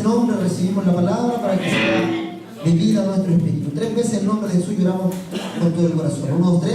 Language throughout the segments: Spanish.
nombre recibimos la palabra para que sea de vida a nuestro espíritu. 3 veces en nombre de Jesús lloramos con todo el corazón. 1, 2, 3.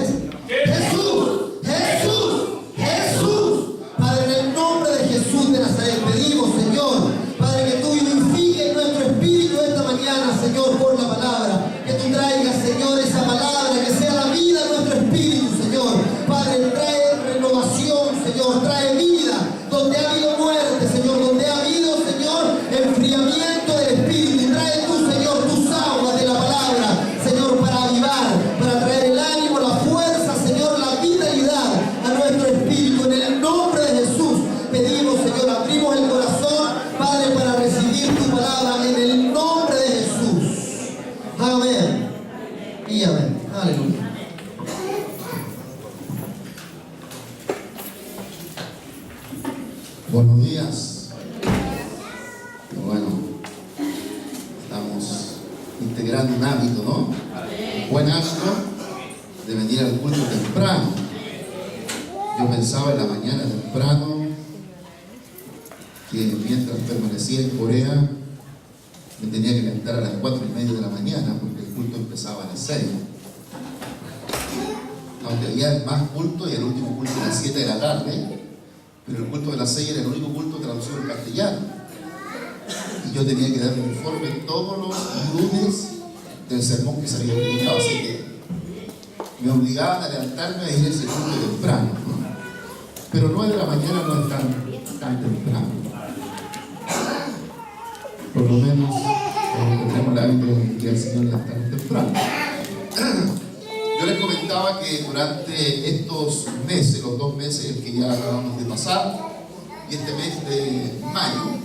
Jesús, Jesús, Jesús. Padre, en el nombre de Jesús de Nazaret pedimos, Señor, Padre, que tú vivifiques nuestro espíritu esta mañana, Señor, por la palabra. Que tú traigas, Señor, esa palabra, que sea la vida de nuestro espíritu, Señor. Padre, trae renovación, Señor, trae vida donde ha habido muerte, Señor, donde ha habido, Señor, enfriamiento del espíritu. Y trae tú, Señor, tus aguas de la palabra, Señor, para avivar, para traer el ánimo, la fuerza, Señor, la vitalidad a nuestro espíritu. En el nombre de Jesús pedimos, Señor, abrimos el corazón, Padre, para recibir tu palabra en el nombre de Jesús. Amén y amén. Aleluya. Buenos días. Bueno, estamos integrando un hábito, ¿no? Buen hábito de venir al culto temprano. Yo pensaba en la mañana temprano que mientras permanecía en Corea me tenía que levantar a las 4:30 de la mañana porque el culto empezaba a las 6. Aunque había más culto y el último culto a las 7 de la tarde, pero el culto de las 6 era el único culto traducido en castellano. Y yo tenía que dar un informe todos los lunes del sermón que se había predicado, así que me obligaban a levantarme a ir a ese culto temprano, ¿no? Pero 9 de la mañana no es tan temprano. Por lo menos tenemos el hábito de que el Señor levantarnos temprano. Yo les comentaba que durante estos meses, los 2 meses el que ya acabamos de pasar, y este mes de mayo,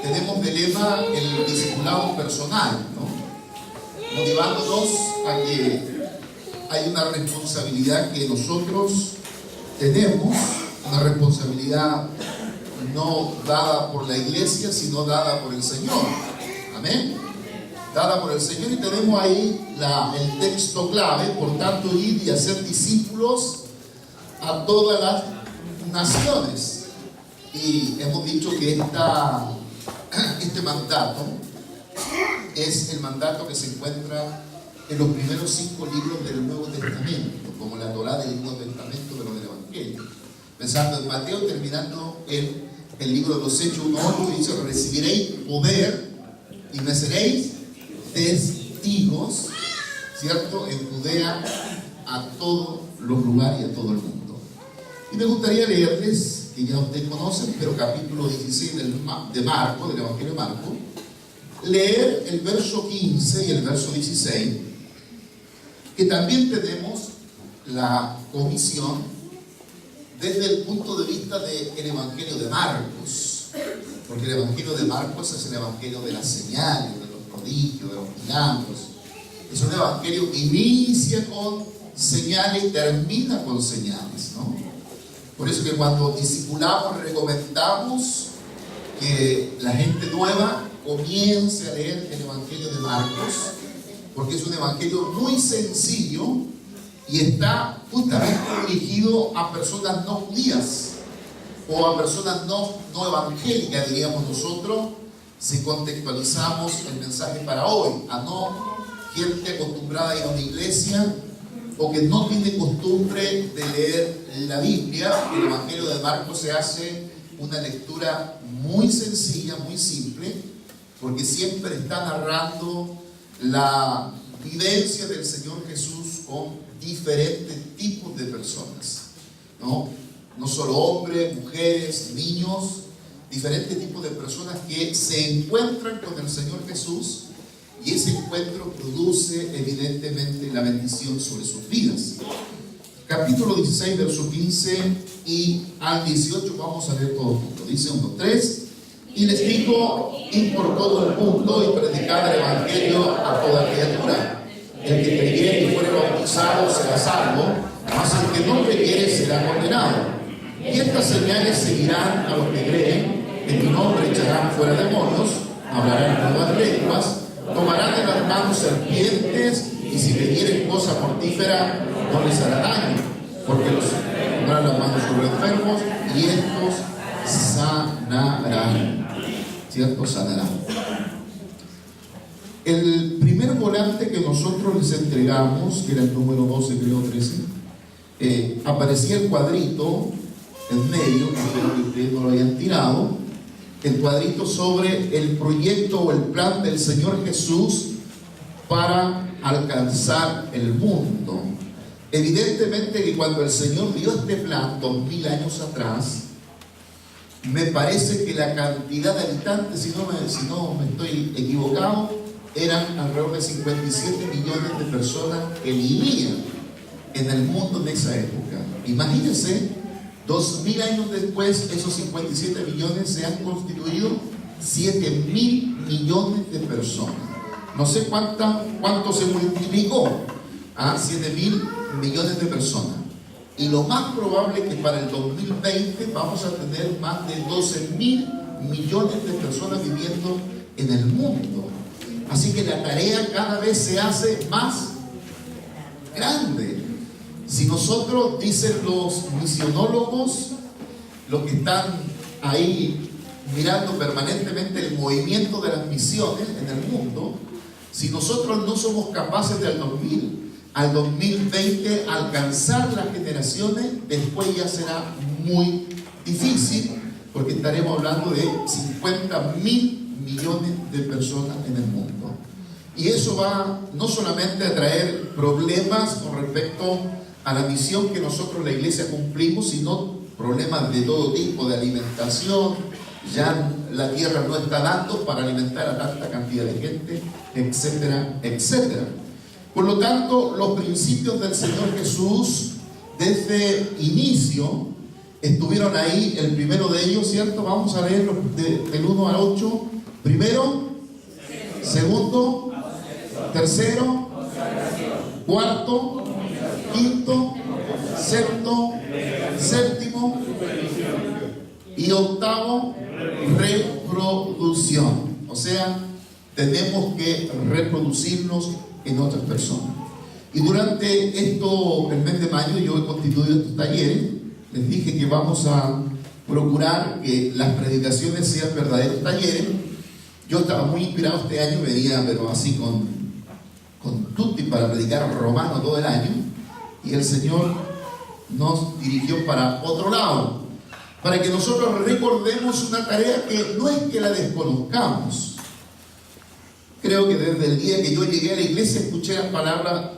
tenemos de lema el discipulado personal, ¿no? Motivándonos a que hay una responsabilidad que nosotros tenemos, una responsabilidad no dada por la iglesia, sino dada por el Señor. Amén. Dada por el Señor, y tenemos ahí el texto clave: por tanto, ir y hacer discípulos a todas las naciones. Y hemos dicho que este mandato es el mandato que se encuentra en los primeros 5 libros del Nuevo Testamento, como la Torá del Nuevo Testamento de los del Evangelio. Pensando en Mateo, terminando el libro de los Hechos 1:8, dice: recibiréis poder y me seréis testigos, ¿cierto?, en Judea, a todos los lugares y a todo el mundo. Y me gustaría leerles, que ya ustedes conocen, pero capítulo 16 de Marco, del Evangelio de Marco, leer el verso 15 y el verso 16, que también tenemos la comisión desde el punto de vista del Evangelio de Marcos, porque el Evangelio de Marcos es el Evangelio de las señales, prodigios, de los milagros. Es un evangelio que inicia con señales y termina con señales, ¿no? Por eso que cuando discipulamos recomendamos que la gente nueva comience a leer el Evangelio de Marcos, porque es un evangelio muy sencillo y está justamente dirigido a personas no judías o a personas no evangélicas, diríamos nosotros, si contextualizamos el mensaje para hoy, a no gente acostumbrada a ir a una iglesia o que no tiene costumbre de leer la Biblia. El Evangelio de Marcos se hace una lectura muy sencilla, muy simple, porque siempre está narrando la vivencia del Señor Jesús con diferentes tipos de personas, ¿no? No solo hombres, mujeres, niños, diferentes tipos de personas que se encuentran con el Señor Jesús, y ese encuentro produce evidentemente la bendición sobre sus vidas. Capítulo 16, verso 15 y al 18 vamos a leer todo juntos. Dice 1, 3: y les digo, id por todo el mundo y predicad el evangelio a toda criatura. El que creyere y fuere bautizado será salvo, mas el que no creyere será condenado. Y estas señales seguirán a los que creen: en mi nombre echarán fuera demonios, hablarán nuevas lenguas, tomarán en las manos serpientes, y si bebieren cosa mortífera no les hará daño, porque los pondrán las manos sobre enfermos y estos sanarán, ¿cierto? Sanarán. El primer volante que nosotros les entregamos, que era el número 12, creo 13, aparecía el cuadrito en medio, espero que ustedes no lo hayan tirado, el cuadrito sobre el proyecto o el plan del Señor Jesús para alcanzar el mundo. Evidentemente que cuando el Señor dio este plan 2000 años atrás, me parece que la cantidad de habitantes, si no me estoy equivocado, eran alrededor de 57 millones de personas que vivían en el mundo en esa época. Imagínense, 2000 años después, esos 57 millones se han constituido 7.000 millones de personas. No sé cuánto se multiplicó a 7.000 millones de personas. Y lo más probable es que para el 2020 vamos a tener más de 12.000 millones de personas viviendo en el mundo. Así que la tarea cada vez se hace más grande. Si nosotros, dicen los misionólogos, los que están ahí mirando permanentemente el movimiento de las misiones en el mundo, si nosotros no somos capaces de al 2020 alcanzar las generaciones, después ya será muy difícil, porque estaremos hablando de 50.000 millones de personas en el mundo. Y eso va no solamente a traer problemas con respecto a la misión que nosotros la iglesia cumplimos, sino problemas de todo tipo, de alimentación. Ya la tierra no está dando para alimentar a tanta cantidad de gente, etcétera, etcétera. Por lo tanto, los principios del Señor Jesús desde inicio estuvieron ahí. El primero de ellos, ¿cierto? Vamos a leer del 1 al 8. Primero, segundo, tercero, cuarto, quinto, sexto, séptimo y octavo, reproducción. O sea, tenemos que reproducirnos en otras personas. Y durante el mes de mayo, yo he constituido estos talleres. Les dije que vamos a procurar que las predicaciones sean verdaderos talleres. Yo estaba muy inspirado este año, venía pero así con tutti para predicar romano todo el año, y el Señor nos dirigió para otro lado, para que nosotros recordemos una tarea que no es que la desconozcamos. Creo que desde el día que yo llegué a la iglesia escuché las palabras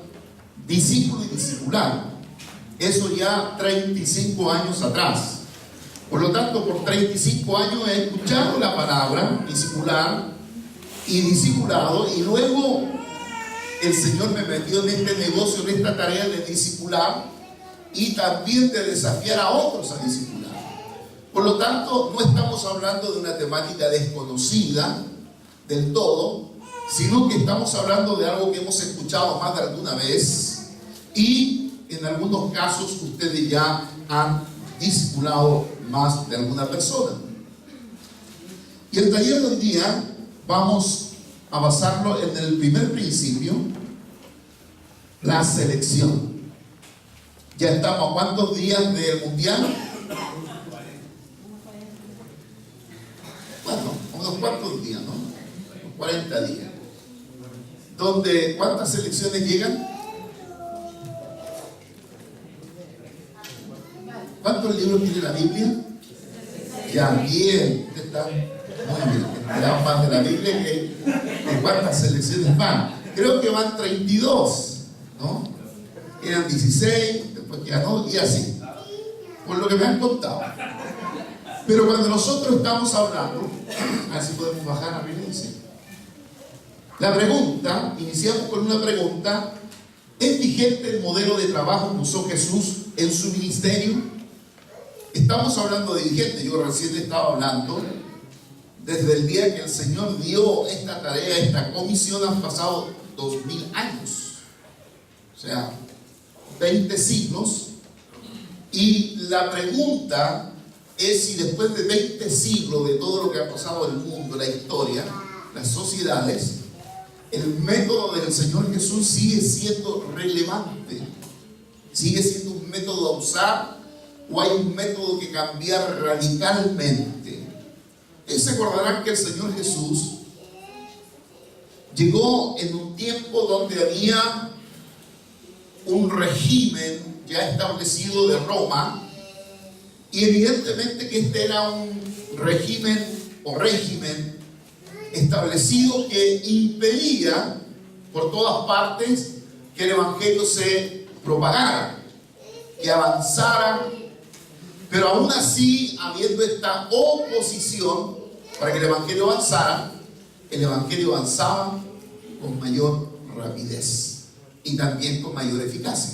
discípulo y discipular. Eso ya 35 años atrás. Por lo tanto, por 35 años he escuchado la palabra discipular y discipulado, y luego el Señor me metió en este negocio, en esta tarea de discipular y también de desafiar a otros a discipular. Por lo tanto, no estamos hablando de una temática desconocida del todo, sino que estamos hablando de algo que hemos escuchado más de alguna vez, y en algunos casos ustedes ya han discipulado más de alguna persona. Y el taller de hoy día vamos a basarlo en el primer principio, la selección. Ya estamos a ¿cuántos días del mundial? Bueno, unos cuantos días, ¿no? 40 días. ¿Cuántas selecciones llegan? ¿Cuántos libros tiene la Biblia? Ya, bien, ustedes están muy bien, enterados más de la Biblia que cuántas selecciones van. Creo que van 32, ¿no? Eran 16, después ya no, y así, por lo que me han contado. Pero cuando nosotros estamos hablando, a ver si podemos bajar a Biblia, dice. La pregunta, iniciamos con una pregunta: ¿es vigente el modelo de trabajo que usó Jesús en su ministerio? Estamos hablando de vigente. Yo recién le estaba hablando, desde el día que el Señor dio esta tarea, esta comisión, han pasado 2000 años. O sea, 20 siglos. Y la pregunta es si después de 20 siglos de todo lo que ha pasado en el mundo, la historia, las sociedades, el método del Señor Jesús sigue siendo relevante, sigue siendo un método a usar, o hay un método que cambiar radicalmente. Se acordarán que el Señor Jesús llegó en un tiempo donde había un régimen ya establecido de Roma, y evidentemente que este era un régimen establecido que impedía por todas partes que el Evangelio se propagara, que avanzara, pero aún así, habiendo esta oposición para que el Evangelio avanzara, el Evangelio avanzaba con mayor rapidez y también con mayor eficacia.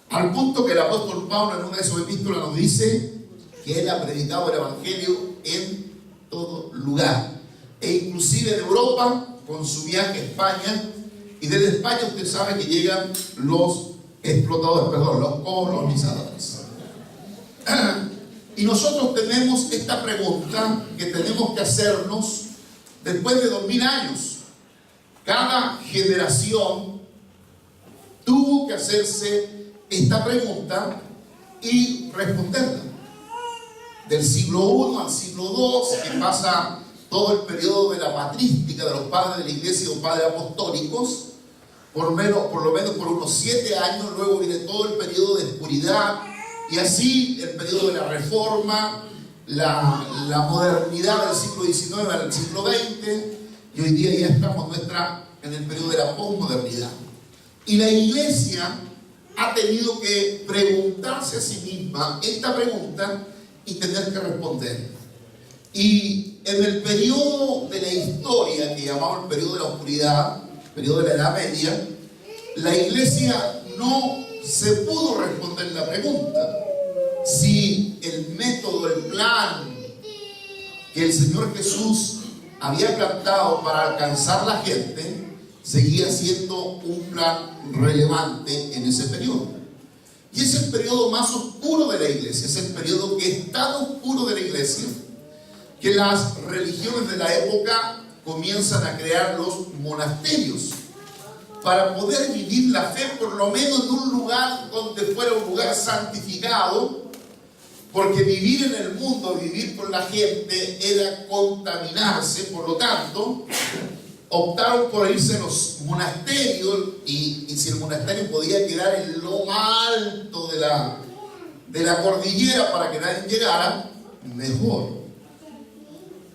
Al punto que el apóstol Pablo en una de sus epístolas nos dice que él ha predicado el Evangelio en todo lugar, e inclusive en Europa, con su viaje a España, y desde España usted sabe que llegan los explotadores, los colonizadores. Y nosotros tenemos esta pregunta que tenemos que hacernos después de 2000 años. Cada generación tuvo que hacerse esta pregunta y responderla. Del siglo I al siglo II, que pasa todo el periodo de la patrística de los padres de la iglesia y los padres apostólicos, por lo menos por unos 7 años. Luego viene todo el periodo de oscuridad, y así el periodo de la reforma, la modernidad del siglo XIX al siglo XX, y hoy día ya estamos en el periodo de la posmodernidad. Y la iglesia ha tenido que preguntarse a sí misma esta pregunta y tener que responder. Y en el periodo de la historia que llamamos el periodo de la oscuridad, periodo de la Edad Media, la iglesia no se pudo responder la pregunta si el método, el plan que el Señor Jesús había plantado para alcanzar la gente seguía siendo un plan relevante en ese periodo. Y es el periodo más oscuro de la iglesia, es el periodo que es tan oscuro de la iglesia que las religiones de la época comienzan a crear los monasterios para poder vivir la fe por lo menos en un lugar donde fuera un lugar santificado, porque vivir en el mundo, vivir con la gente, era contaminarse. Por lo tanto, optaron por irse a los monasterios, y si el monasterio podía quedar en lo más alto de la cordillera para que nadie llegara, mejor.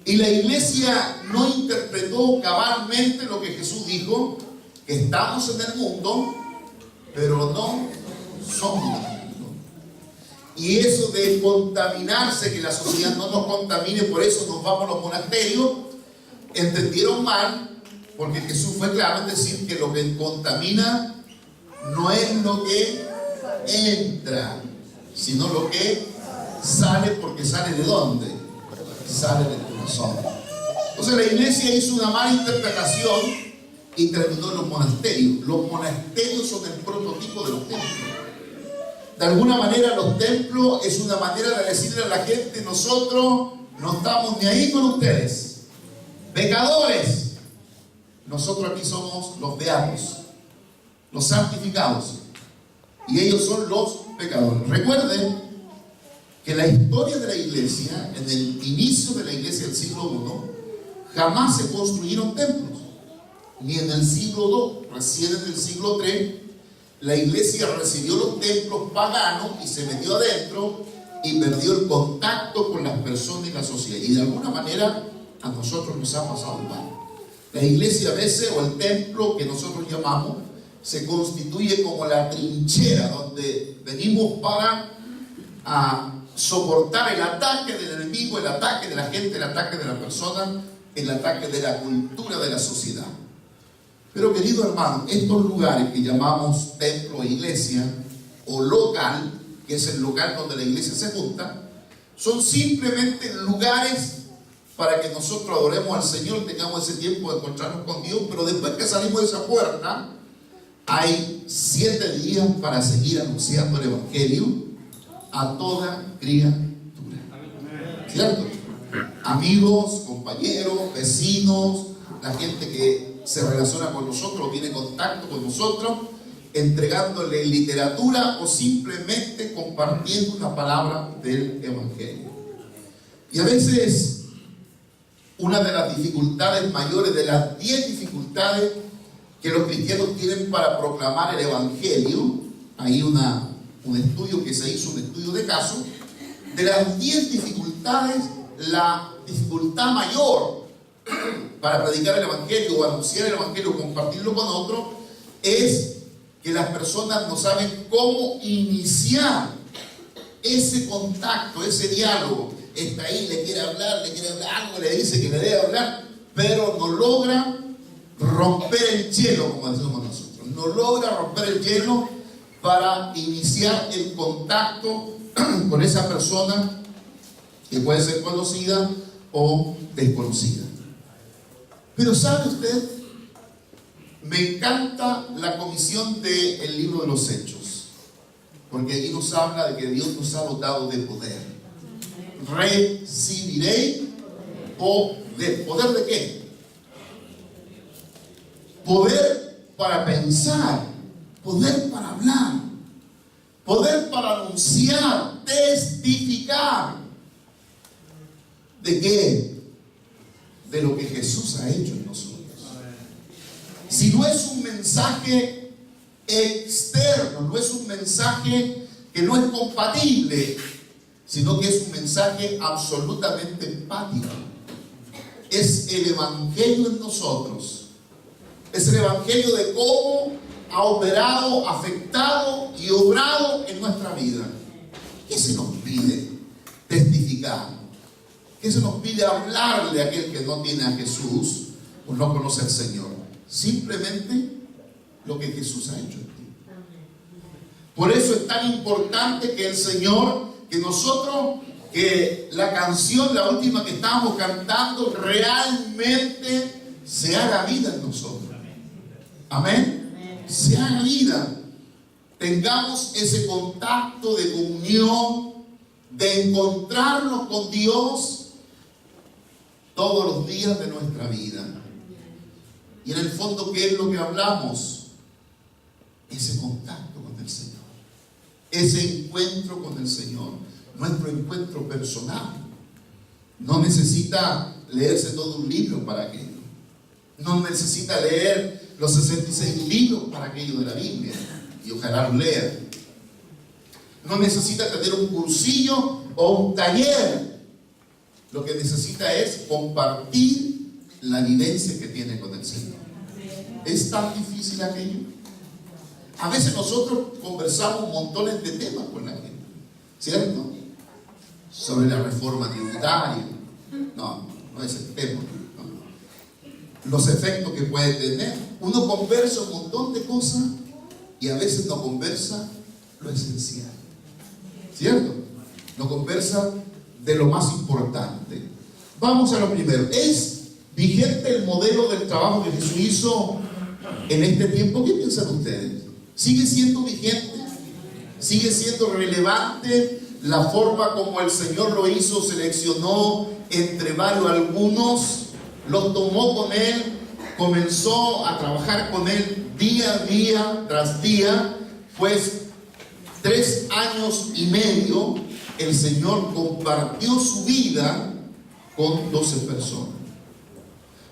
Y la iglesia no interpretó cabalmente lo que Jesús dijo, que estamos en el mundo, pero no somos del mundo. Y eso de contaminarse, que la sociedad no nos contamine, por eso nos vamos a los monasterios, entendieron mal, porque Jesús fue claro en decir que lo que contamina no es lo que entra, sino lo que sale, porque sale ¿de dónde? Sale del corazón. Entonces la iglesia hizo una mala interpretación y terminó en los monasterios. Los monasterios son el prototipo de los templos. De alguna manera los templos es una manera de decirle a la gente: nosotros no estamos ni ahí con ustedes, pecadores. Nosotros aquí somos los beatos, los santificados, y ellos son los pecadores. Recuerden que la historia de la iglesia, en el inicio de la iglesia del siglo I, jamás se construyeron templos, ni en el siglo II. Recién en el siglo III la iglesia recibió los templos paganos y se metió adentro y perdió el contacto con las personas y la sociedad. Y de alguna manera a nosotros nos ha pasado igual. La iglesia a veces, o el templo que nosotros llamamos, se constituye como la trinchera donde venimos para soportar el ataque del enemigo, el ataque de la gente, el ataque de la persona, el ataque de la cultura de la sociedad. Pero querido hermano, estos lugares que llamamos templo, iglesia o local, que es el local donde la iglesia se junta, son simplemente lugares para que nosotros adoremos al Señor, tengamos ese tiempo de encontrarnos con Dios, pero después que salimos de esa puerta, hay 7 días para seguir anunciando el Evangelio a toda criatura. ¿Cierto? Amigos, compañeros, vecinos, la gente que se relaciona con nosotros, tiene contacto con nosotros, entregándole literatura o simplemente compartiendo una palabra del Evangelio. Y a veces una de las dificultades mayores, de las 10 dificultades que los cristianos tienen para proclamar el Evangelio. Hay un estudio que se hizo, un estudio de caso. De las 10 dificultades, la dificultad mayor para predicar el Evangelio o anunciar el Evangelio o compartirlo con otros es que las personas no saben cómo iniciar ese contacto, ese diálogo. Está ahí, le quiere hablar, algo le dice que le debe hablar, pero no logra romper el hielo, como decimos nosotros. No logra romper el hielo para iniciar el contacto con esa persona que puede ser conocida o desconocida. Pero ¿sabe usted? Me encanta la comisión del libro de los Hechos, porque aquí nos habla de que Dios nos ha dotado de poder. Recibiréis poder. ¿Poder de qué? Poder para pensar, poder para hablar, poder para anunciar, testificar. ¿De qué? De lo que Jesús ha hecho en nosotros. Si no es un mensaje externo, no es un mensaje que no es compatible, sino que es un mensaje absolutamente empático. Es el Evangelio en nosotros. Es el Evangelio de cómo ha operado, afectado y obrado en nuestra vida. ¿Qué se nos pide? Testificar. ¿Qué se nos pide? Hablarle a aquel que no tiene a Jesús o no conoce al Señor. Simplemente lo que Jesús ha hecho en ti. Por eso es tan importante que el Señor, que nosotros, que la canción, la última que estábamos cantando, realmente se haga vida en nosotros. Amén. Se haga vida. Tengamos ese contacto de comunión, de encontrarnos con Dios todos los días de nuestra vida. Y en el fondo, ¿qué es lo que hablamos? Ese contacto con el Señor, ese encuentro con el Señor, nuestro encuentro personal. No necesita leerse todo un libro para aquello. No necesita leer los 66 libros para aquello de la Biblia, y ojalá lo lea. No necesita tener un cursillo o un taller. Lo que necesita es compartir la vivencia que tiene con el Señor. ¿Es tan difícil aquello? A veces nosotros conversamos montones de temas con la gente, ¿cierto? Sobre la reforma tributaria. No es el tema. No. Los efectos que puede tener. Uno conversa un montón de cosas y a veces no conversa lo esencial, ¿cierto? No conversa de lo más importante. Vamos a lo primero. ¿Es vigente el modelo del trabajo que Jesús hizo en este tiempo? ¿Qué piensan ustedes? ¿Sigue siendo vigente? ¿Sigue siendo relevante la forma como el Señor lo hizo? Seleccionó entre varios algunos, los tomó con Él, comenzó a trabajar con Él día tras día. Pues 3 años y medio el Señor compartió su vida con 12 personas.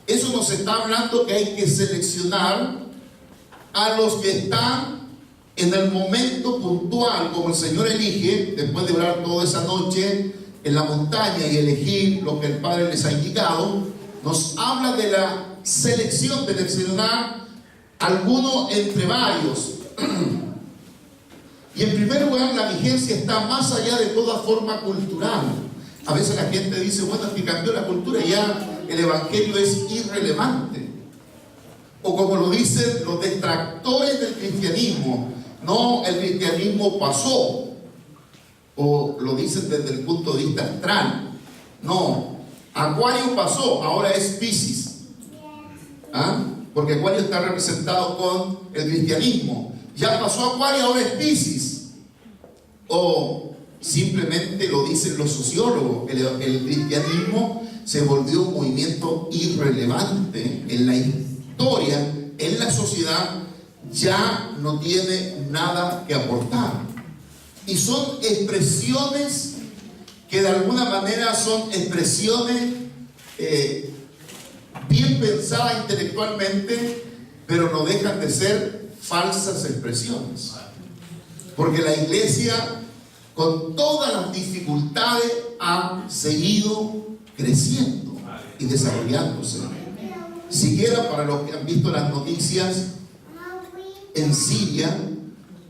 Eso nos está hablando que hay que seleccionar a los que están en el momento puntual, como el Señor elige, después de orar toda esa noche en la montaña y elegir lo que el Padre les ha indicado. Nos habla de la selección, de seleccionar algunos entre varios. Y en primer lugar, la vigencia está más allá de toda forma cultural. A veces la gente dice, bueno, es que cambió la cultura y ya el Evangelio es irrelevante. O como lo dicen los detractores del cristianismo, no, el cristianismo pasó. O lo dicen desde el punto de vista astral. No, Acuario pasó, ahora es Piscis. ¿Ah? Porque Acuario está representado con el cristianismo. Ya pasó Acuario, ahora es Piscis. O simplemente lo dicen los sociólogos, el cristianismo se volvió un movimiento irrelevante en la historia, en la sociedad, ya no tiene nada que aportar. Y son expresiones que de alguna manera son expresiones bien pensadas intelectualmente, pero no dejan de ser falsas expresiones. Porque la iglesia, con todas las dificultades, ha seguido creciendo y desarrollándose. Siquiera para los que han visto las noticias, en Siria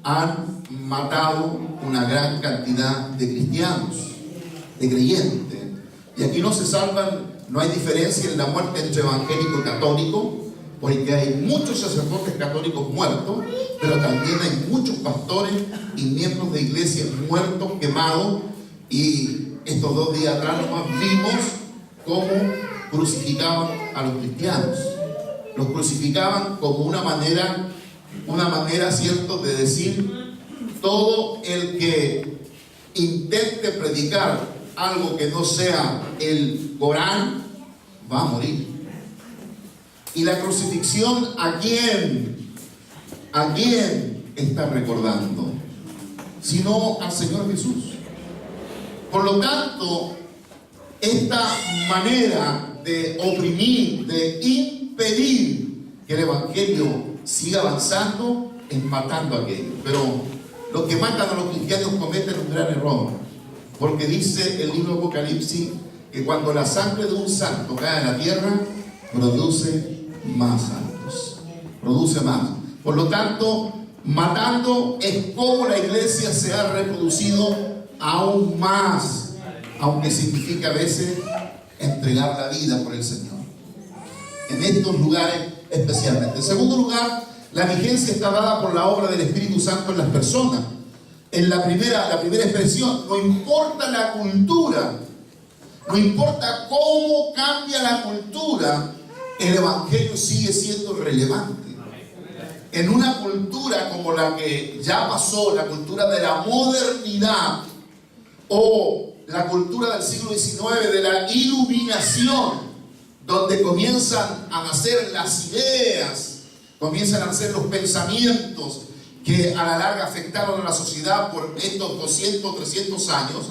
han matado una gran cantidad de cristianos, de creyentes. Y aquí no se salvan, no hay diferencia en la muerte entre evangélico y católico, porque hay muchos sacerdotes católicos muertos, pero también hay muchos pastores y miembros de iglesias muertos, quemados. Y estos 2 días atrás nomás vimos cómo crucificaban a los cristianos. Los crucificaban como una manera, ¿cierto?, de decir: todo el que intente predicar algo que no sea el Corán va a morir. Y la crucifixión, ¿a quién está recordando? Sino al Señor Jesús. Por lo tanto, esta manera de oprimir, de impedir que el Evangelio siga avanzando, es matando a aquellos. Pero los que matan a los cristianos cometen un gran error, porque dice el libro de Apocalipsis que cuando la sangre de un santo cae en la tierra, produce más santos, produce más. Por lo tanto, matando es como la iglesia se ha reproducido aún más, aunque significa a veces entregar la vida por el Señor, en estos lugares especialmente. En segundo lugar, la vigencia está dada por la obra del Espíritu Santo en las personas. En la primera expresión, no importa la cultura, no importa cómo cambia la cultura, el Evangelio sigue siendo relevante. En una cultura como la que ya pasó, la cultura de la modernidad o la cultura del siglo XIX, de la iluminación, donde comienzan a nacer las ideas, comienzan a nacer los pensamientos que a la larga afectaron a la sociedad por estos 200, 300 años,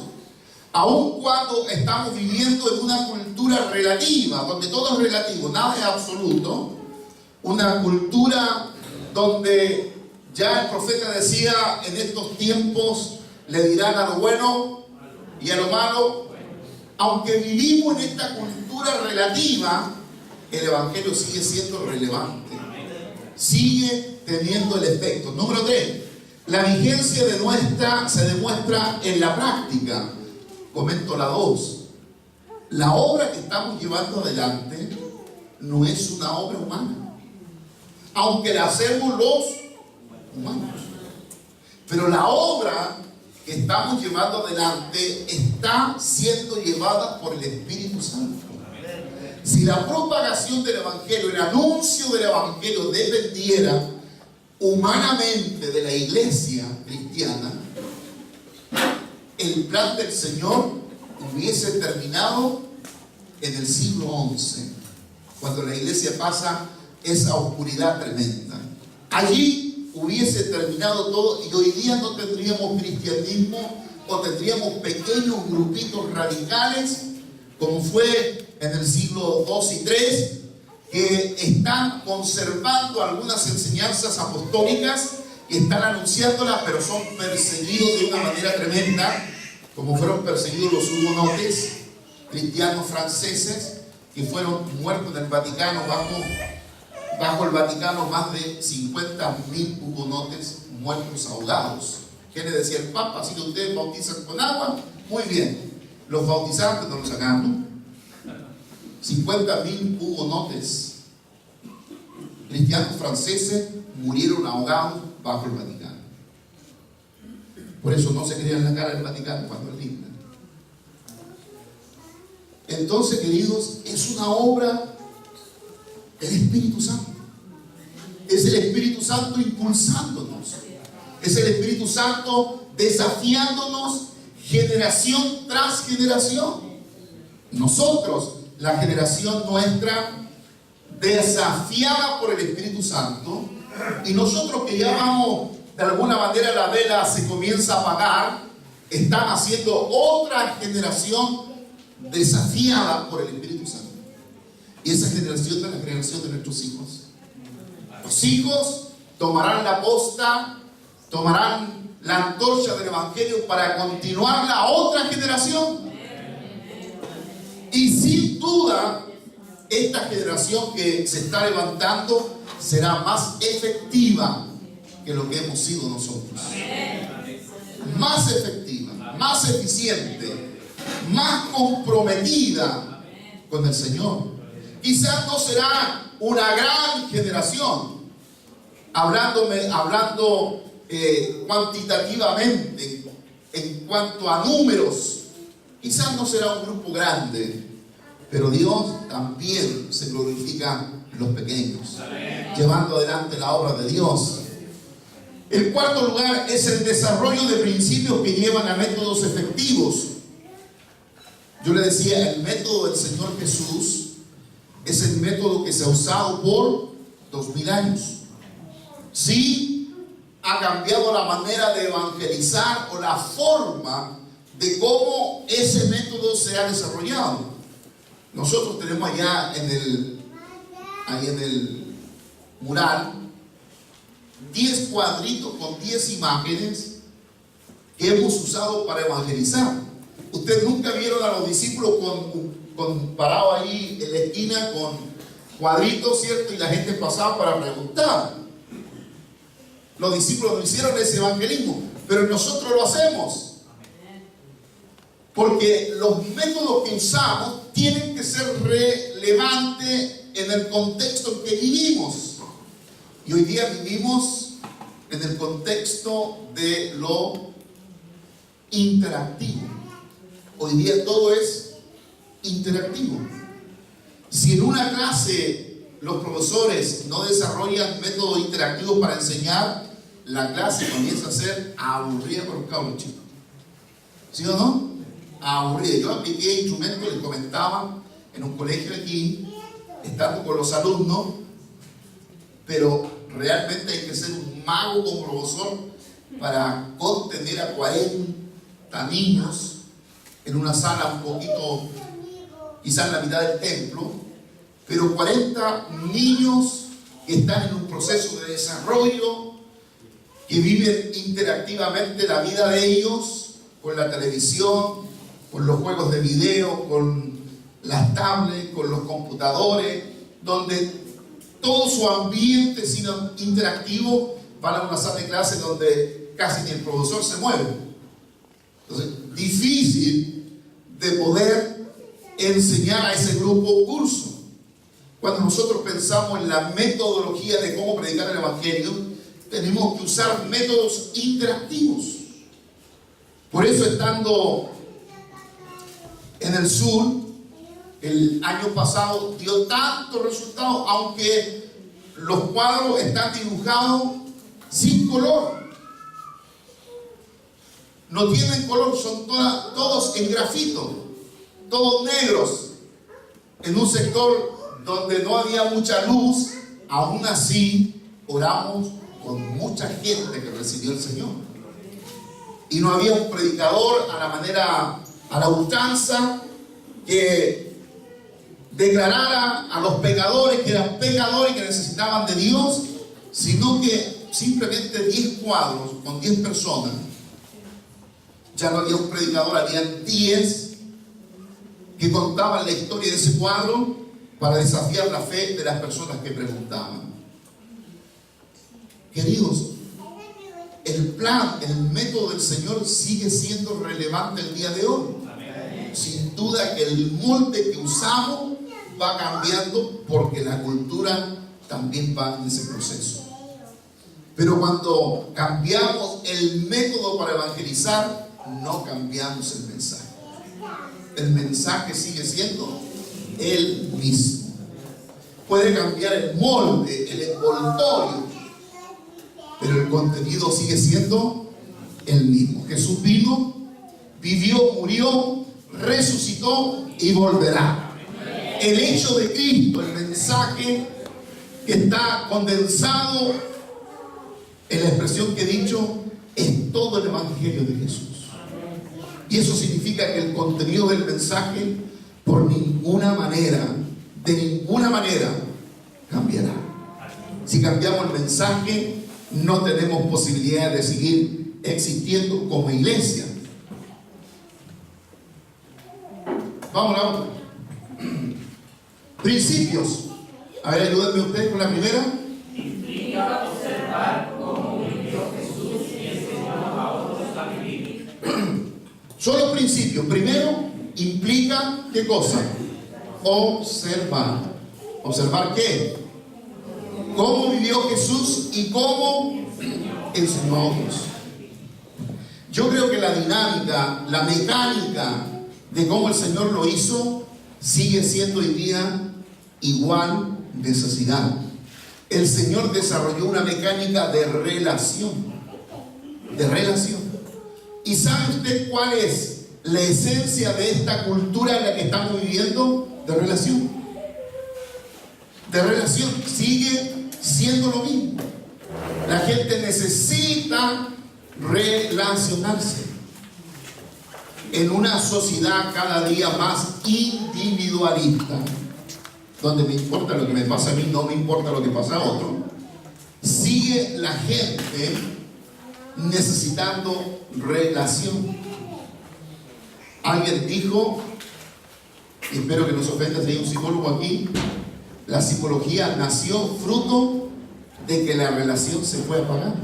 aun cuando estamos viviendo en una cultura relativa, donde todo es relativo, nada es absoluto, una cultura donde ya el profeta decía: en estos tiempos le dirán a lo bueno y a lo malo. Aunque vivimos en esta cultura relativa, el Evangelio sigue siendo relevante, sigue teniendo el efecto. Número 3, la vigencia se demuestra en la práctica. Comento la 2. La obra que estamos llevando adelante no es una obra humana, aunque la hacemos los humanos. Pero la obra que estamos llevando adelante está siendo llevada por el Espíritu Santo. Si la propagación del Evangelio, el anuncio del Evangelio dependiera humanamente de la iglesia cristiana, el plan del Señor hubiese terminado en el siglo XI, cuando la iglesia pasa esa oscuridad tremenda. Allí hubiese terminado todo y hoy día no tendríamos cristianismo, o tendríamos pequeños grupitos radicales como fue en el siglo II y III, que están conservando algunas enseñanzas apostólicas, que están anunciándolas, pero son perseguidos de una manera tremenda, como fueron perseguidos los hugonotes, cristianos franceses, que fueron muertos en el Vaticano. Bajo el Vaticano, más de 50.000 hugonotes muertos ahogados. ¿Qué le decía el Papa? Si ustedes bautizan con agua, muy bien. Los bautizaron, que no los sacaron. 50.000 hugonotes, cristianos franceses, murieron ahogados bajo el Vaticano. Por eso no se crean la cara del Vaticano cuando es limpia. Entonces, queridos, es una obra del Espíritu Santo. Es el Espíritu Santo impulsándonos. Es el Espíritu Santo desafiándonos generación tras generación. Nosotros, la generación nuestra, desafiada por el Espíritu Santo, y nosotros que ya vamos, de alguna manera la vela se comienza a apagar, están haciendo otra generación desafiada por el Espíritu Santo. Y esa generación es la generación de nuestros hijos. Los hijos tomarán la posta, tomarán la antorcha del Evangelio para continuar la otra generación. Y sin duda, esta generación que se está levantando será más efectiva que lo que hemos sido nosotros. Más efectiva, más eficiente, más comprometida con el Señor. Quizás no será una gran generación, hablando cuantitativamente, en cuanto a números, quizás no será un grupo grande, pero Dios también se glorifica en los pequeños, llevando adelante la obra de Dios. El cuarto lugar es el desarrollo de principios que llevan a métodos efectivos. Yo le decía, el método del Señor Jesús es el método que se ha usado por 2000 años. Sí, ha cambiado la manera de evangelizar o la forma de cómo ese método se ha desarrollado. Nosotros tenemos allá en el mural 10 cuadritos con 10 imágenes que hemos usado para evangelizar. Ustedes nunca vieron a los discípulos parados ahí en la esquina con cuadritos, ¿cierto? Y la gente pasaba para preguntar. Los discípulos no hicieron ese evangelismo, pero nosotros lo hacemos. Porque los métodos que usamos tienen que ser relevantes en el contexto en que vivimos. Y hoy día vivimos en el contexto de lo interactivo. Hoy día todo es interactivo. Si en una clase los profesores no desarrollan métodos interactivos para enseñar, la clase comienza a ser aburrida para los cabros chicos. ¿Sí o no? Aburrida. Yo apliqué instrumentos, les comentaba, en un colegio aquí, estando con los alumnos, pero realmente hay que ser un mago como profesor para contener a 40 niños en una sala un poquito, quizás en la mitad del templo, pero 40 niños que están en un proceso de desarrollo, que viven interactivamente la vida de ellos con la televisión, con los juegos de video, con las tablets, con los computadores, donde todo su ambiente interactivo va a una sala de clase donde casi ni el profesor se mueve. Entonces, difícil de poder enseñar a ese grupo curso. Cuando nosotros pensamos en la metodología de cómo predicar el Evangelio, tenemos que usar métodos interactivos. Por eso, estando en el sur, el año pasado dio tantos resultados, aunque los cuadros están dibujados sin color. No tienen color, son todos en grafito, todos negros. En un sector donde no había mucha luz, aún así oramos con mucha gente que recibió el Señor. Y no había un predicador a la ultranza que declarara a los pecadores que eran pecadores y que necesitaban de Dios, sino que simplemente 10 cuadros con 10 personas. Ya no había un predicador, había 10 que contaban la historia de ese cuadro para desafiar la fe de las personas que preguntaban. Queridos, el plan, el método del Señor sigue siendo relevante el día de hoy. Sin duda que el molde que usamos va cambiando porque la cultura también va en ese proceso. Pero cuando cambiamos el método para evangelizar, no cambiamos el mensaje. El mensaje sigue siendo el mismo. Puede cambiar el molde, el envoltorio, pero el contenido sigue siendo el mismo. Jesús vino, vivió, murió, resucitó y volverá. El hecho de Cristo, el mensaje que está condensado en la expresión que he dicho, es todo el Evangelio de Jesús. Y eso significa que el contenido del mensaje por ninguna manera de ninguna manera cambiará. Si cambiamos el mensaje, no tenemos posibilidad de seguir existiendo como iglesia. Vamos a la otra. Principios. A ver, ayúdenme ustedes con la primera. Implica observar cómo vivió Jesús y enseñó a otros a vivir. Son los principios. Primero, implica ¿qué cosa? Observar. ¿Observar qué? Cómo vivió Jesús y cómo enseñó a otros. Yo creo que la dinámica, la mecánica de cómo el Señor lo hizo sigue siendo hoy día igual de necesidad. El Señor desarrolló una mecánica de relación. De relación. ¿Y sabe usted cuál es la esencia de esta cultura en la que estamos viviendo? De relación. De relación. Sigue siendo lo mismo. La gente necesita relacionarse en una sociedad cada día más individualista, donde me importa lo que me pasa a mí, no me importa lo que pasa a otro. Sigue la gente necesitando relación. Alguien dijo, y espero que no se ofenda si hay un psicólogo aquí, la psicología nació fruto de que la relación se fue apagando.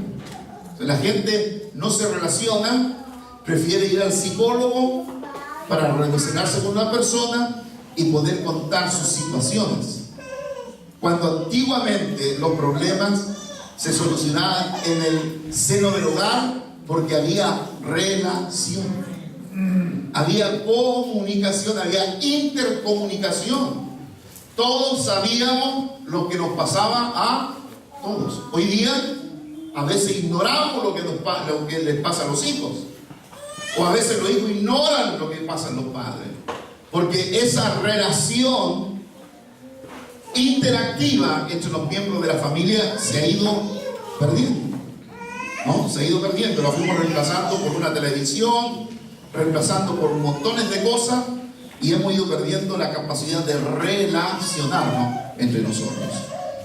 O sea, la gente no se relaciona, prefiere ir al psicólogo para relacionarse con una persona y poder contar sus situaciones. Cuando antiguamente los problemas se solucionaban en el seno del hogar porque había relación, había comunicación, había intercomunicación. Todos sabíamos lo que nos pasaba a todos. Hoy día a veces ignoramos lo que les pasa a los hijos, o a veces los hijos ignoran lo que pasa a los padres, porque esa relación interactiva entre los miembros de la familia se ha ido perdiendo, ¿no? Se ha ido perdiendo, lo fuimos reemplazando por una televisión, reemplazando por montones de cosas, y hemos ido perdiendo la capacidad de relacionarnos entre nosotros.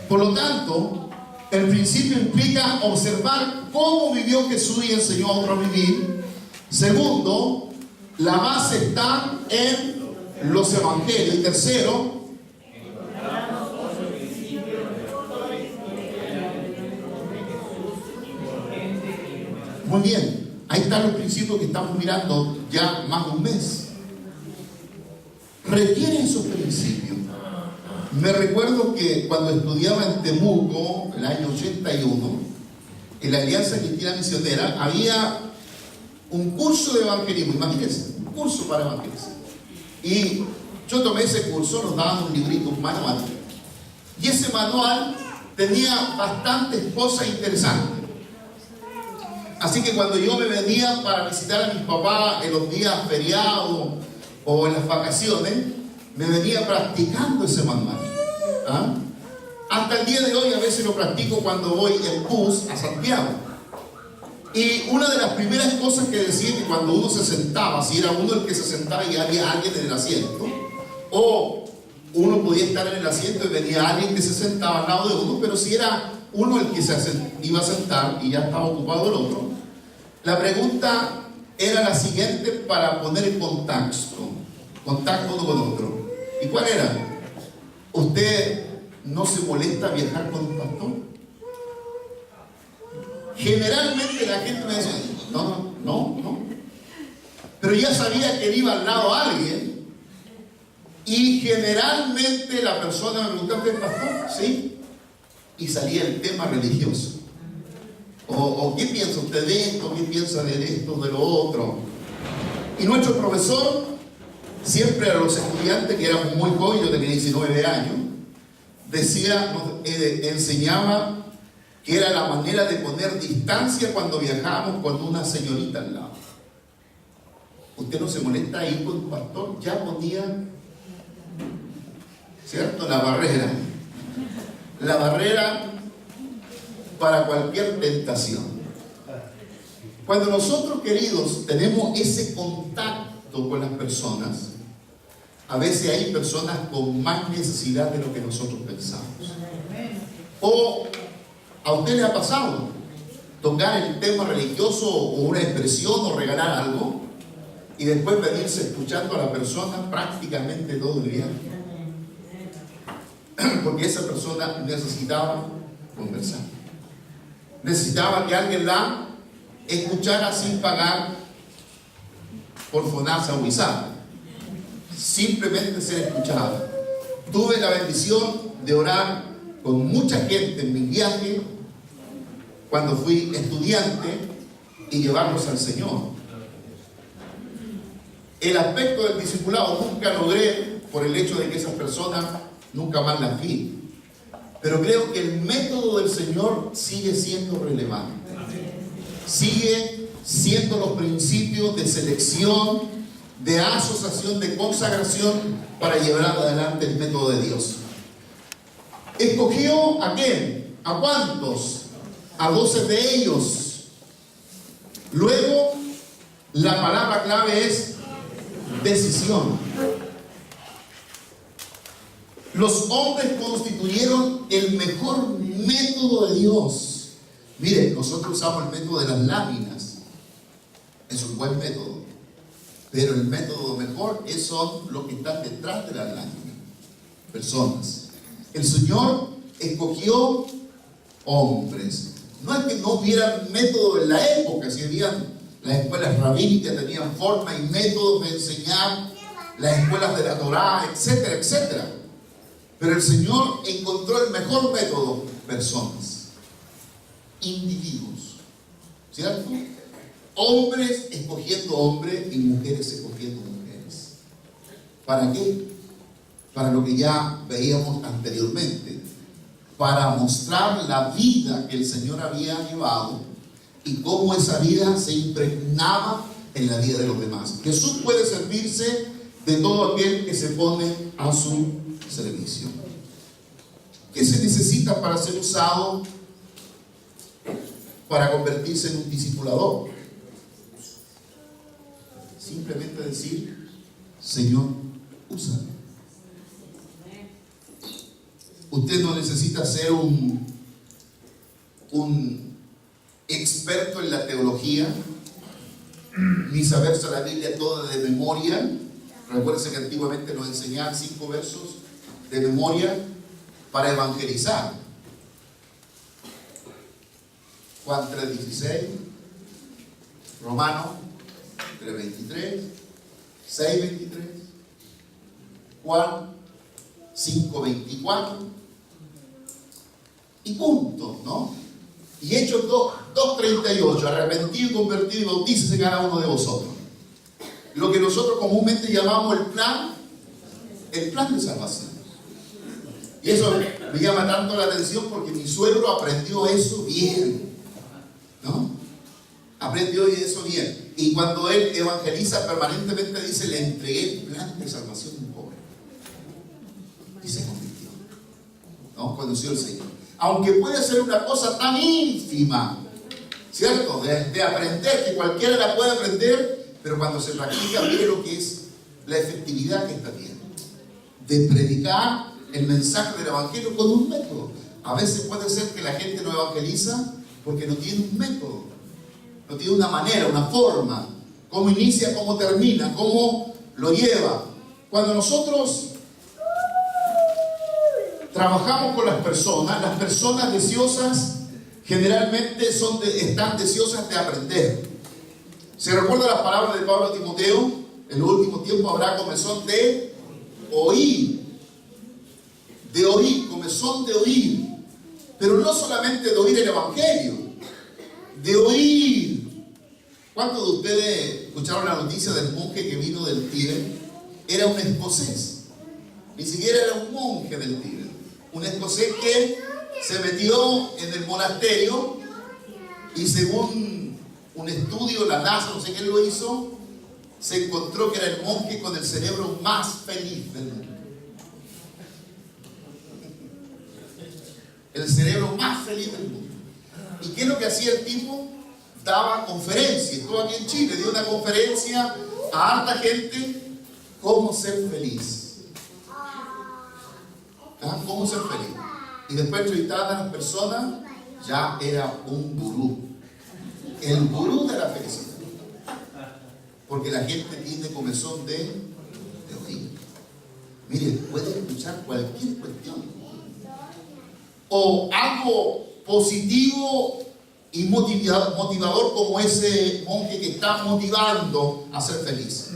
Por lo tanto, el principio implica observar cómo vivió Jesús y enseñó a otros a vivir. Segundo, la base está en los evangelios. Y tercero, muy bien, ahí están los principios que estamos mirando ya más de un mes. Requieren esos principios. Me recuerdo que cuando estudiaba en Temuco, el año 81, en la Alianza Cristiana Misionera, había un curso de evangelismo. Imagínense, un curso para evangelismo. Y yo tomé ese curso, nos daban un librito, un manual. Y ese manual tenía bastantes cosas interesantes. Así que cuando yo me venía para visitar a mis papás en los días feriados o en las vacaciones, me venía practicando ese manual. ¿Ah? Hasta el día de hoy a veces lo practico cuando voy en bus a Santiago. Y una de las primeras cosas que decía que cuando uno se sentaba, si era uno el que se sentaba y había alguien en el asiento, o uno podía estar en el asiento y venía alguien que se sentaba al lado de uno, pero si era uno el que iba a sentar y ya estaba ocupado el otro, la pregunta era la siguiente para poner en contacto uno con otro. ¿Y cuál era? ¿Usted no se molesta viajar con un pastor? Generalmente la gente me decía, no. Pero ya sabía que iba al lado a alguien, y generalmente la persona me preguntaba, ¿usted es pastor? Sí. Y salía el tema religioso. O ¿qué piensa usted de esto? ¿Qué piensa de esto, de lo otro? Y nuestro profesor, siempre a los estudiantes, que éramos muy jóvenes, yo tenía 19 años, enseñaba que era la manera de poner distancia cuando viajábamos con una señorita al lado. Usted no se molesta ahí con un pastor, ya ponía, ¿cierto?, la barrera para cualquier tentación. Cuando nosotros, queridos, tenemos ese contacto con las personas, a veces hay personas con más necesidad de lo que nosotros pensamos. O a usted le ha pasado tocar el tema religioso o una expresión o regalar algo y después venirse escuchando a la persona prácticamente todo el día, porque esa persona necesitaba conversar, necesitaba que alguien la escuchara sin pagar por FONASA o ISAPA, simplemente ser escuchada. Tuve la bendición de orar con mucha gente en mi viaje cuando fui estudiante y llevarlos al Señor. El aspecto del discipulado nunca logré por el hecho de que esas personas nunca más las vi, pero creo que el método del Señor sigue siendo relevante, sigue siendo los principios de selección, de asociación, de consagración para llevar adelante el método de Dios. ¿Escogió a quién? ¿A cuántos? A 12 de ellos. Luego, la palabra clave es decisión. Los hombres constituyeron el mejor método de Dios. Mire, nosotros usamos el método de las láminas. Es un buen método. Pero el método mejor son los que están detrás de las láminas. Personas. El Señor escogió hombres. No es que no hubiera método en la época, si habían las escuelas rabínicas, tenían forma y métodos de enseñar, las escuelas de la Torá, etcétera, etcétera. Pero el Señor encontró el mejor método: personas, individuos, ¿cierto? Hombres escogiendo hombres y mujeres escogiendo mujeres. ¿Para qué? Para lo que ya veíamos anteriormente, para mostrar la vida que el Señor había llevado y cómo esa vida se impregnaba en la vida de los demás. Jesús puede servirse de todo aquel que se pone a su servicio. ¿Qué se necesita para ser usado para convertirse en un discipulador? Simplemente decir: Señor, úsame. Usted no necesita ser un experto en la teología, ni saberse la Biblia toda de memoria. Recuérdense que antiguamente nos enseñaban 5 versos de memoria para evangelizar. Juan 3:16, Romanos 3:23, 6:23, Juan 5:24 y punto, ¿no? Y Hechos 2:38, arrepentido y convertido y bautícese cada uno de vosotros. Lo que nosotros comúnmente llamamos el plan de salvación. Y eso me llama tanto la atención porque mi suegro aprendió eso bien, ¿no? Aprendió eso bien. Y cuando él evangeliza permanentemente dice: le entregué el plan de salvación a un joven. Y se convirtió, ¿no? Conoció al Señor. Aunque puede ser una cosa tan ínfima, ¿cierto? De aprender, que cualquiera la puede aprender, pero cuando se practica, mire lo que es la efectividad que está teniendo. De predicar el mensaje del Evangelio con un método. A veces puede ser que la gente no evangeliza porque no tiene un método, no tiene una manera, una forma. Cómo inicia, cómo termina, cómo lo lleva. Cuando nosotros trabajamos con las personas deseosas generalmente están deseosas de aprender. ¿Se recuerda las palabras de Pablo a Timoteo? En los últimos tiempos habrá comezón de oír. De oír, comezón de oír. Pero no solamente de oír el Evangelio, de oír. ¿Cuántos de ustedes escucharon la noticia del monje que vino del Tíbet? Era un escocés. Ni siquiera era un monje del Tíbet. Un escocés que se metió en el monasterio y según un estudio, la NASA, no sé quién lo hizo, se encontró que era el monje con el cerebro más feliz del mundo. El cerebro más feliz del mundo. ¿Y qué es lo que hacía el tipo? Daba conferencias. Estuvo aquí en Chile, dio una conferencia a harta gente cómo ser feliz. ¿Ah? ¿Cómo ser feliz? Y después entrevistaban a las personas, ya era un gurú. El gurú de la felicidad. Porque la gente tiene comezón de oír. Mire, puede escuchar cualquier cuestión. O algo positivo y motivador como ese monje que está motivando a ser feliz.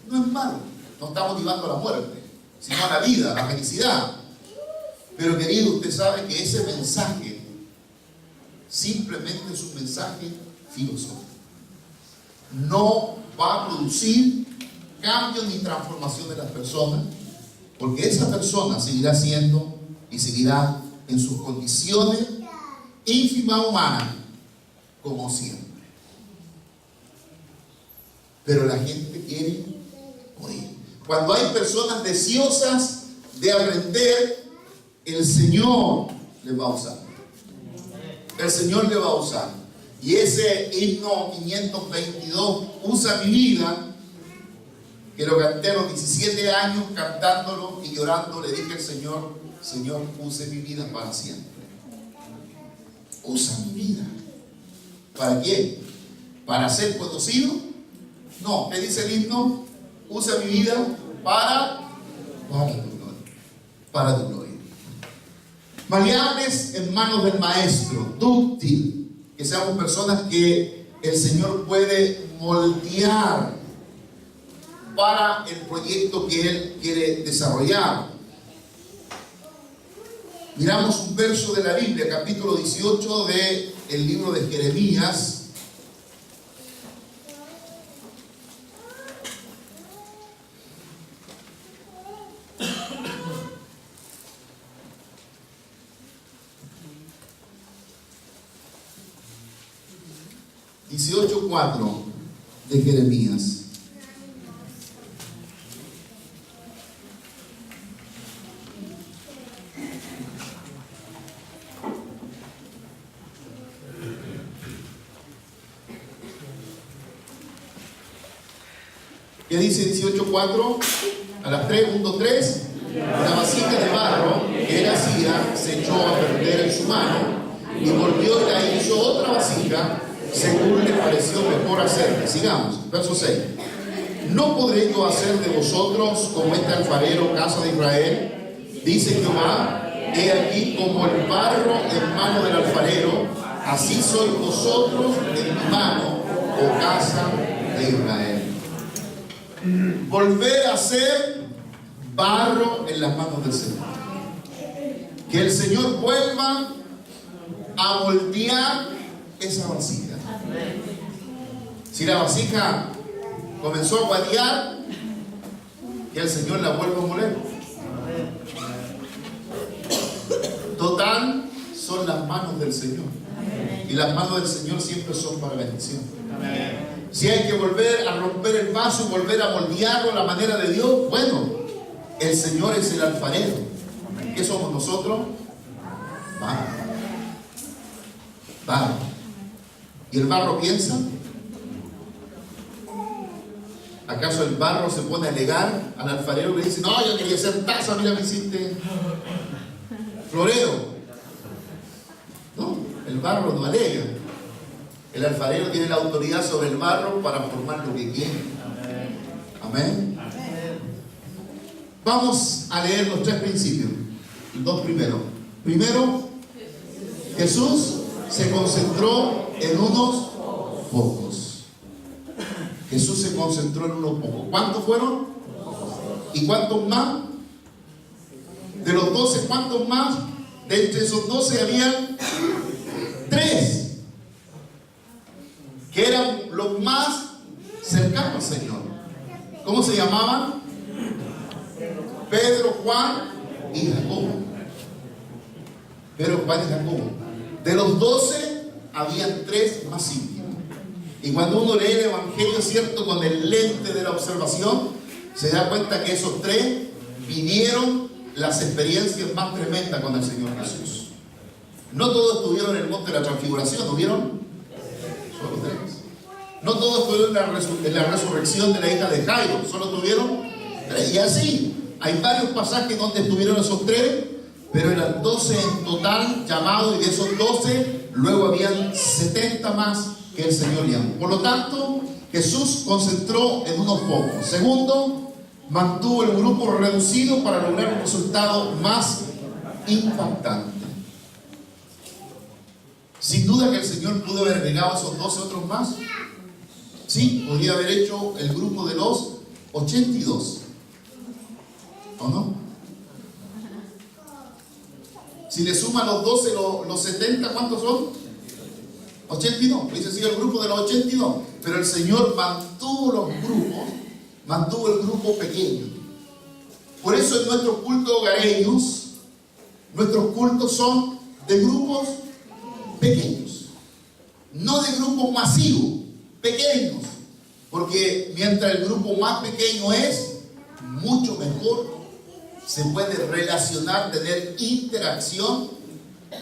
No es malo, no está motivando a la muerte, sino a la vida, a la felicidad. Pero querido, usted sabe que ese mensaje simplemente es un mensaje filosófico. No va a producir cambio ni transformación de las personas, porque esa persona seguirá siendo y seguirá en sus condiciones ínfimas humanas como siempre. Pero la gente quiere oír. Cuando hay personas deseosas de aprender, el Señor les va a usar. El Señor les va a usar. Y ese himno 522, usa mi vida, que lo canté a los 17 años cantándolo y llorando, le dije al Señor: Señor, use mi vida para siempre. Usa mi vida. ¿Para qué? ¿Para ser conocido? No, ¿qué dice el himno? Usa mi vida para tu gloria. Para tu gloria. Maleables en manos del Maestro, dúctil. Que seamos personas que el Señor puede moldear para el proyecto que Él quiere desarrollar. Miramos un verso de la Biblia, capítulo 18 del libro de Jeremías. (18:4) de Jeremías. ¿Qué dice 18:4? A las 3, 1, 2, 3. La vasija de barro que él hacía se echó a perder en su mano y volvió y la hizo otra vasija según le pareció mejor hacerle. Sigamos, verso 6. ¿No podré yo hacer de vosotros como este alfarero, casa de Israel? Dice Jehová: he aquí como el barro en mano del alfarero, así sois vosotros en mi mano, oh casa de Israel. Volver a ser barro en las manos del Señor. Que el Señor vuelva a moldear esa vasija. Si la vasija comenzó a guadear, que el Señor la vuelva a moler. Total, son las manos del Señor. Y las manos del Señor siempre son para bendición. Si hay que volver a romper el vaso y volver a moldearlo a la manera de Dios, bueno, el Señor es el alfarero. ¿Qué somos nosotros? Barro. Barro. ¿Y el barro piensa? ¿Acaso el barro se pone a alegar al alfarero que le dice: no, yo quería hacer taza, mira, me hiciste florero? No, el barro no alega. El alfarero tiene la autoridad sobre el barro para formar lo que quiere. Amén. Vamos a leer los 3 principios, los 2 primeros. Primero, Jesús se concentró en unos pocos. Jesús se concentró en unos pocos. ¿Cuántos fueron? ¿Y cuántos más? De los 12, ¿cuántos más? De entre esos 12 habían 3 que eran los más cercanos al Señor. ¿Cómo se llamaban? Pedro, Juan y Jacobo. Pedro, Juan y Jacobo. De los 12 habían 3 más íntimos. Y cuando uno lee el Evangelio, ¿cierto?, con el lente de la observación, se da cuenta que esos 3 vinieron las experiencias más tremendas con el Señor Jesús. No todos estuvieron en el monte de la transfiguración, ¿no vieron? Solo 3. No todos estuvieron en la resurrección de la hija de Jairo, solo tuvieron Y así, hay varios pasajes donde estuvieron esos 3, pero eran 12 en total llamados, y de esos 12, luego habían 70 más que el Señor llamó. Por lo tanto, Jesús concentró en unos pocos. Segundo, mantuvo el grupo reducido para lograr un resultado más impactante. Sin duda que el Señor pudo haber agregado esos 12 otros más. Sí, podría haber hecho el grupo de los 82. ¿O no? Si le suman los 12, los 70, ¿cuántos son? 82. Dice sí, el grupo de los 82. Pero el Señor mantuvo los grupos, mantuvo el grupo pequeño. Por eso en nuestros cultos hogareños, nuestros cultos son de grupos pequeños, no de grupos masivos, pequeños. Porque mientras el grupo más pequeño es, mucho mejor se puede relacionar, tener interacción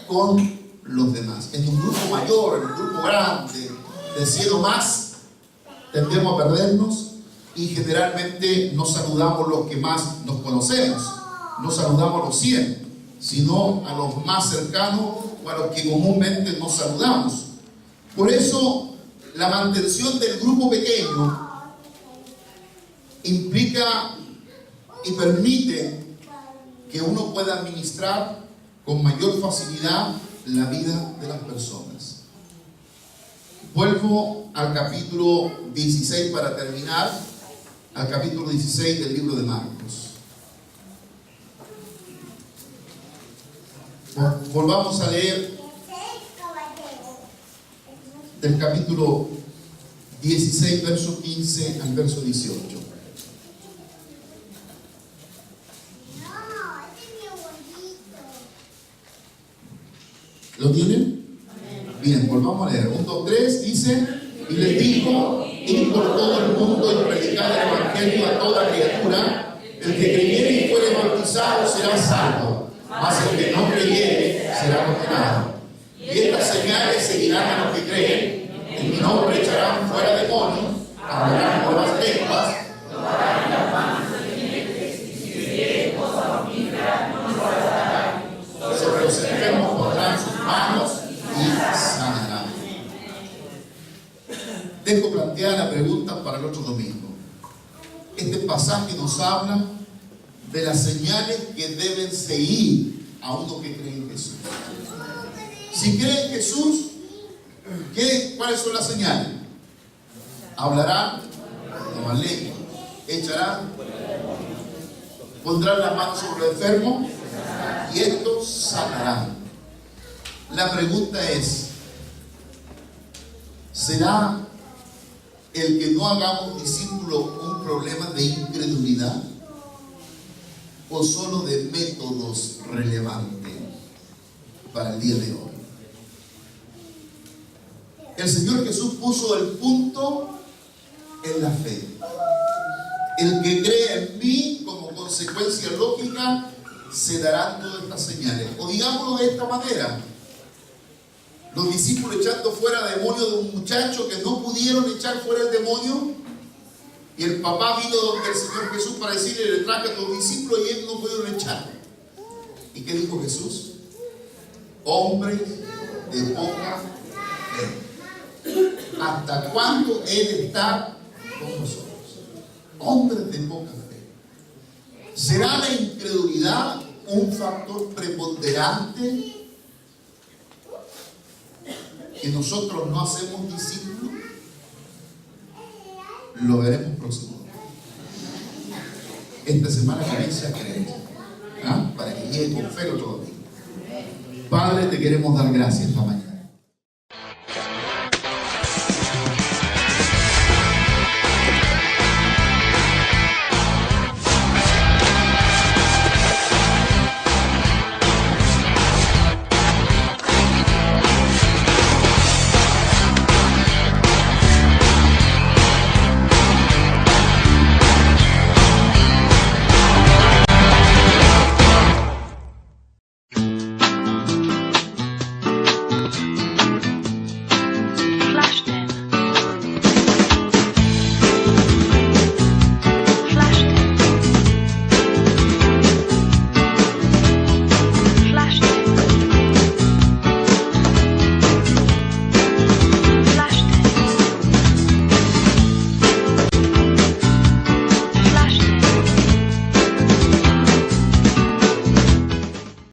con los demás. En un grupo mayor, en un grupo grande, de cielo más, tendemos a perdernos y generalmente no saludamos los que más nos conocemos, no saludamos a los 100, sino a los más cercanos o a los que comúnmente nos saludamos. Por eso, la mantención del grupo pequeño implica y permite que uno pueda administrar con mayor facilidad la vida de las personas. Vuelvo al capítulo 16 para terminar, al capítulo 16 del libro de Marcos. Volvamos a leer del capítulo 16, verso 15 al verso 18. ¿Lo tienen? Bien, volvamos a leer. 1, 2, 3, dice: y les dijo: id por todo el mundo y predicad el evangelio a toda criatura. El que creyere y fuere bautizado será salvo, mas el que no creyere será condenado. Y estas señales seguirán a los que creen: en mi nombre echarán fuera demonios, hablarán nuevas lenguas, tomarán las manos serpientes, y si bebieren cosa mortífera no les pasará. Sobre los enfermos pondrán sus manos y sanarán. Dejo plantear la pregunta para el otro domingo. Este pasaje nos habla de las señales que deben seguir a uno que cree en Jesús. Si cree en Jesús, ¿cuáles son las señales? Hablarán nuevas lenguas, echarán, pondrán las manos sobre los enfermos y estos sanarán. La pregunta es: ¿será el que no hagamos discípulos un problema de incredulidad o solo de métodos relevantes para el día de hoy? El Señor Jesús puso el punto en la fe. El que cree en mí, como consecuencia lógica, se darán todas estas señales. O digámoslo de esta manera: los discípulos echando fuera demonios de un muchacho que no pudieron echar fuera el demonio, y el papá vino donde el Señor Jesús para decirle: le traje a tus discípulos y ellos no pudieron echarlo. ¿Y qué dijo Jesús? Hombres de poca fe. ¿Hasta cuándo Él está con nosotros? Hombres de poca fe. ¿Será la incredulidad un factor preponderante que nosotros no hacemos discípulos? Lo veremos próximo. Esta semana comienza a creer, para que llegue con fe el otro domingo. Padre, te queremos dar gracias esta mañana.